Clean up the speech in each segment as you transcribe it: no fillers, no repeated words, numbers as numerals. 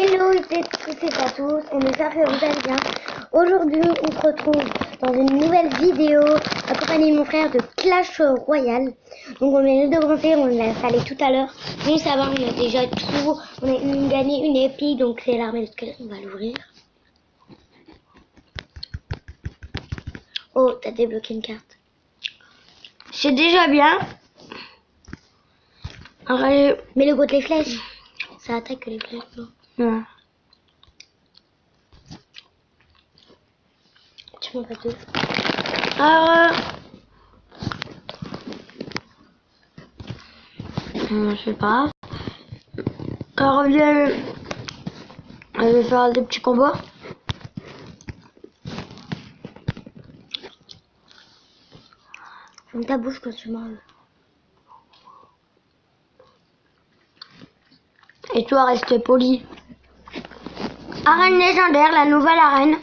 Hello et tous à tous, on espère que vous allez bien. Aujourd'hui on se retrouve dans une nouvelle vidéo accompagnée de mon frère de Clash Royale. Donc on vient de commencer, on l'a installé tout à l'heure. Nous ça va, on a déjà tout, on a gagné une épique, donc c'est l'armée de squelettes, on va l'ouvrir. Oh, t'as débloqué une carte. C'est déjà bien. Allez. Mais le goût les flèches, ça attaque que les flèches. Non. Ouais. Tu m'en pas deux. Alors, je sais pas. Alors, viens. Je vais faire des petits combats. Ferme ta bouche quand tu manges. Et toi, reste poli. Arène légendaire, la nouvelle arène.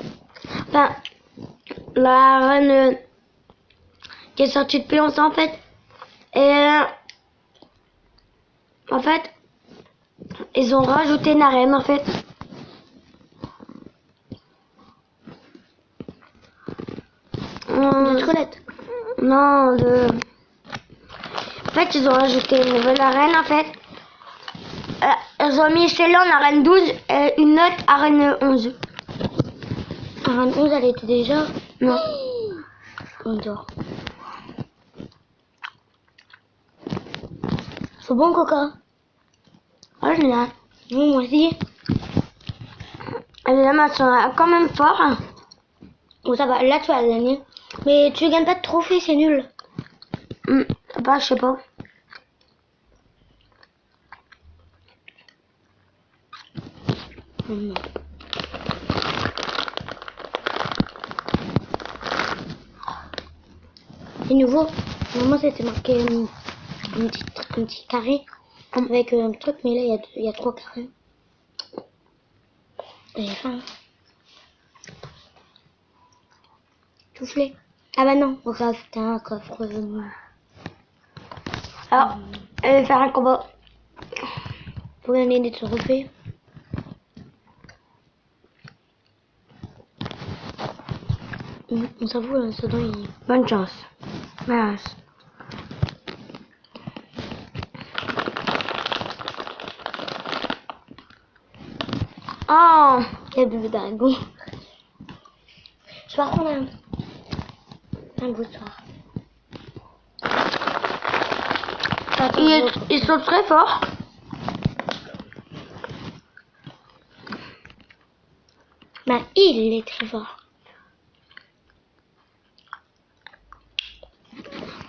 Enfin, l'arène qui est sortie depuis longtemps en fait. Et en fait, ils ont rajouté une arène en fait. De squelettes. Non, En fait, ils ont rajouté une nouvelle arène en fait. Ils ont mis celle-là en arène 12 et une autre arène 11. Arène 11, elle était déjà. Non. On dort. C'est bon, Coca? Oh, génial. Moi aussi. Et les lames sont quand même forts. Hein. Bon, ça va, là tu vas gagner. Mais tu gagnes pas de trophée, c'est nul. Bah, je sais pas. Non. C'est nouveau. Normalement, c'était marqué un petit carré avec un truc, mais là, il y a 3 carrés. Et j'ai faim. Soufflé. Ah bah non, on va faire un coffre. Alors, je vais faire un combat. Pour gagner des trophées. On s'avoue, ce don il... Bonne chance. Merci. Oh, quel bébé dragon. Je vais prendre un boutoir. ils sont très forts. Bah, il est très fort.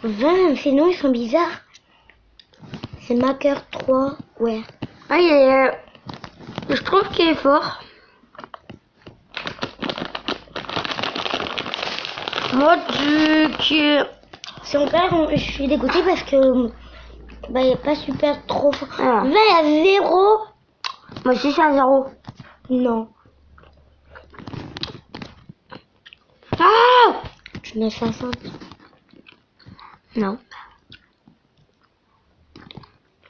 20, sinon ils sont bizarres. C'est Maker 3, ouais. Ah, je trouve qu'il est fort. Moi, Son père, je suis dégoûtée parce que bah, il n'est pas super trop fort. Ah. 20 à 0. Moi aussi, c'est un 0. Non. Ah, Tu mets 60. non.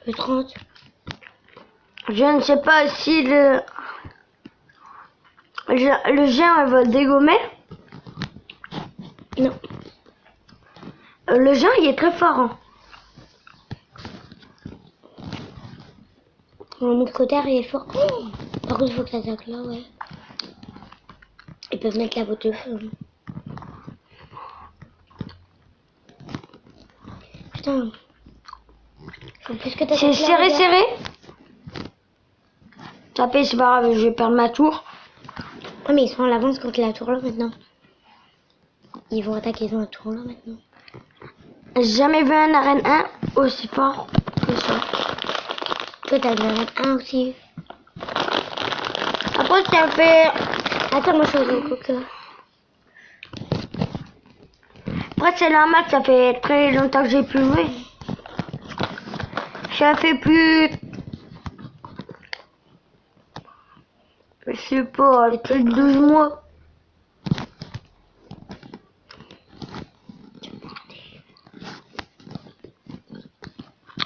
Le 30. Je ne sais pas si le géant elle va le dégommer. Non. Le géant il est très fort. Hein. Mon côté il est fort. Oh, par contre, il faut que ça attaque là, ouais. Ils peuvent mettre la botte de feu. Putain. Faut plus que C'est serré, serré. Tapez, c'est pas grave, je vais perdre ma tour. Oh, mais ils sont en avance contre la tour là maintenant. Ils vont attaquer dans la tour là maintenant. J'ai jamais vu un arène 1 aussi fort que ça. Toi, t'as le 1 aussi. Après, ça fait... Attends, moi, je suis au coca. Après, c'est normal, ça fait très longtemps que j'ai plus joué. Ça fait plus... Je sais pas, plus de 12 mois.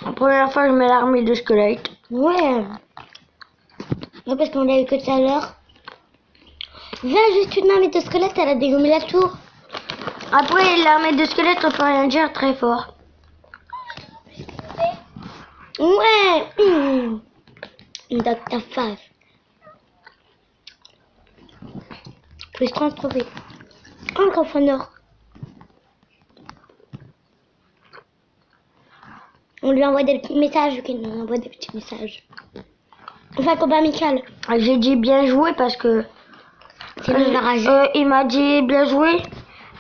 La première fois, je mets l'armée de squelettes. Ouais. Ouais, parce qu'on l'a eu que tout à l'heure. Viens, juste une armée de squelettes, elle a dégommé la tour. Après, l'armée de squelettes, on peut rien dire très fort. Ouais. Dr. Fave. Plus 30 trophées. Un coffre en or. On lui envoie des petits messages, ok, on envoie des petits messages. On fait un combat amical. J'ai dit bien joué parce que Sinon, il va rager. il m'a dit bien joué.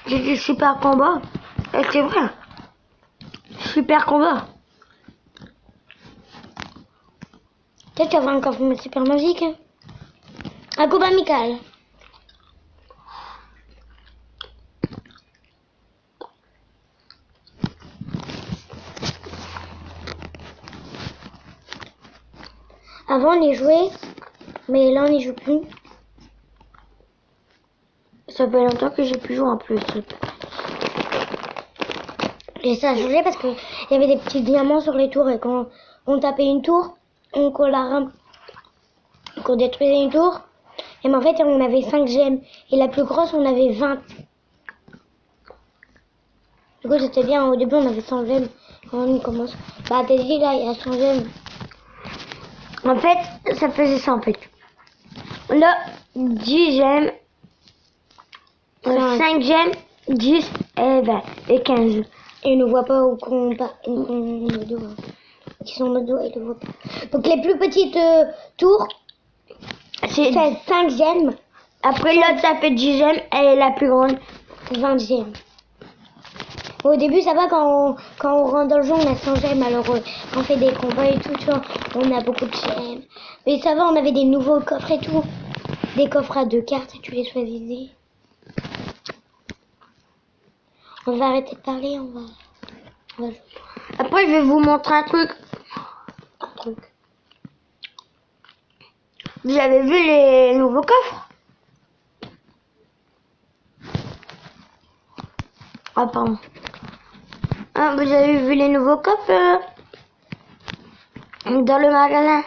J'ai dit super combat. Et c'est vrai. Super combat. Peut-être qu'il y aura un coffre super magique. Hein. Un combat amical. Avant, on y jouait, mais là, on n'y joue plus. Ça fait longtemps que j'ai plus joué en plus. Et ça a changé parce qu'il y avait des petits diamants sur les tours et quand on tapait une tour, qu'on détruisait une tour, et ben en fait, on avait 5 gemmes. Et la plus grosse, on avait 20. Du coup, c'était bien. Au début, on avait 100 gemmes. Quand on commence. Bah, t'as dit, là, il y a 100 gemmes. En fait, ça faisait ça en fait. Là, 10 gemmes, 5 gemmes, 10 et 20 et 15. Et ils ne voient pas où qu'on part. Qui sont nos dos, ils ne voient pas. Donc, les plus petites tours, C'est 5 gemmes. après l'autre, ça fait 10 gemmes et la plus grande. 20 gemmes. Au début, ça va quand on rentre dans le jeu, on a 100 gemmes. Alors, on fait des combats et tout, tu vois, on a beaucoup de gemmes. Mais ça va, on avait des nouveaux coffres et tout. Des coffres à 2 cartes et tu les choisissais. On va arrêter de parler, on va jouer. Après, je vais vous montrer un truc. Vous avez vu les nouveaux coffres? Ah, pardon. Ah, vous avez vu les nouveaux coffres dans le magasin?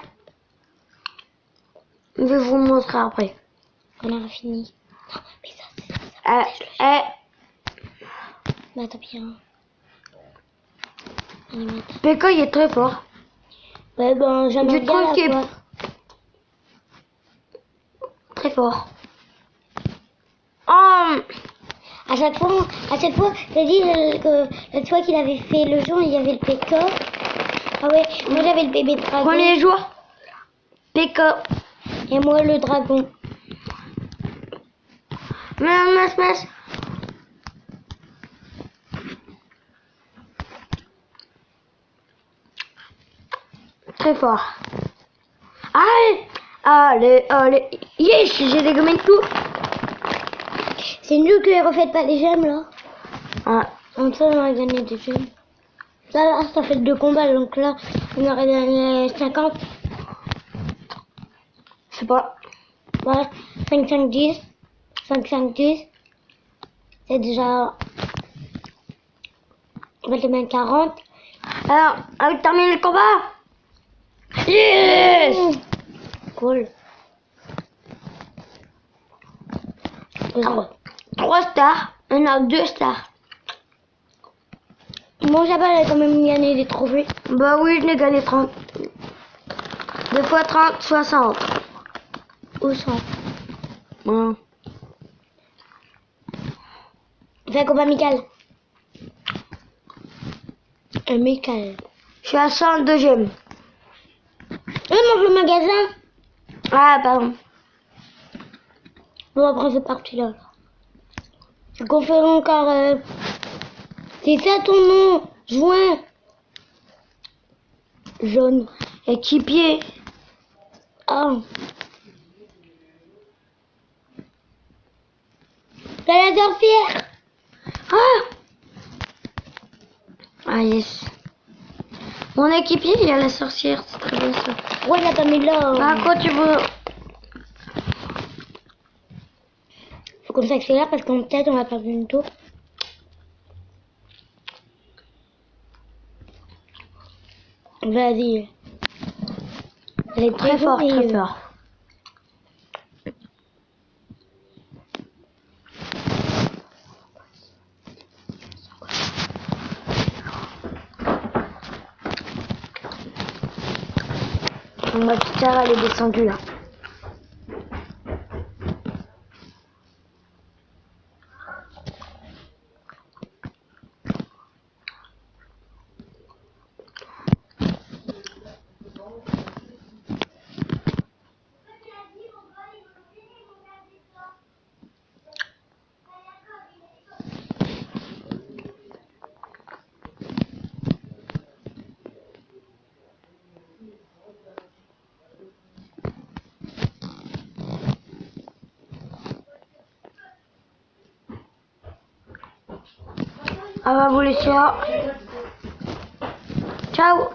Je vais vous montrer après. On aura fini. Non, mais ça, bah, tant pis, hein. Pekka, il est très fort. Ouais, ben, j'aimerais Je bien trouve qu'il est l'avoir. très fort. Oh, À chaque fois, t'as dit que la fois qu'il avait fait le jour, il y avait le Pekka. Ah ouais, moi j'avais le bébé dragon. premier jour, Pekka. Et moi le dragon. Mince. Très fort. Allez. Yes, j'ai dégommé tout. C'est nul que les refaites pas les gemmes là. Ah, Comme ça on aurait gagné des gemmes. Là, ça fait 2 combats, donc là on aurait gagné 50. je sais pas. Voilà, 5, 5, 10. 5, 5, 10. C'est déjà... On va te mettre 40. Alors, on termine le combat. Yes. Cool. 3 stars. On a 2 stars. Mon Jabal a quand même gagné des trophées. Bah oui, je l'ai gagné 30. 2 fois 30, 60. Où sont Ouais. On fait un combat amical. Amical. Je suis à 102 gemmes. On ouvre le magasin. Ah, pardon. Bon, après c'est parti là. Qu'on fait encore... C'est ça ton nom. Joint. Jaune. Équipier. Ah. La sorcière. Ah, yes. Mon équipier, il y a la sorcière. C'est très bien ça. Ouais, il a pas mis là. Ah, quoi tu veux? Faut qu'on s'accélère parce qu'en tête, on va perdre une tour. Vas-y. Elle est Très fort, très fort. Donc ma petite sœur, elle est descendue là. On va vous laisser. Ciao.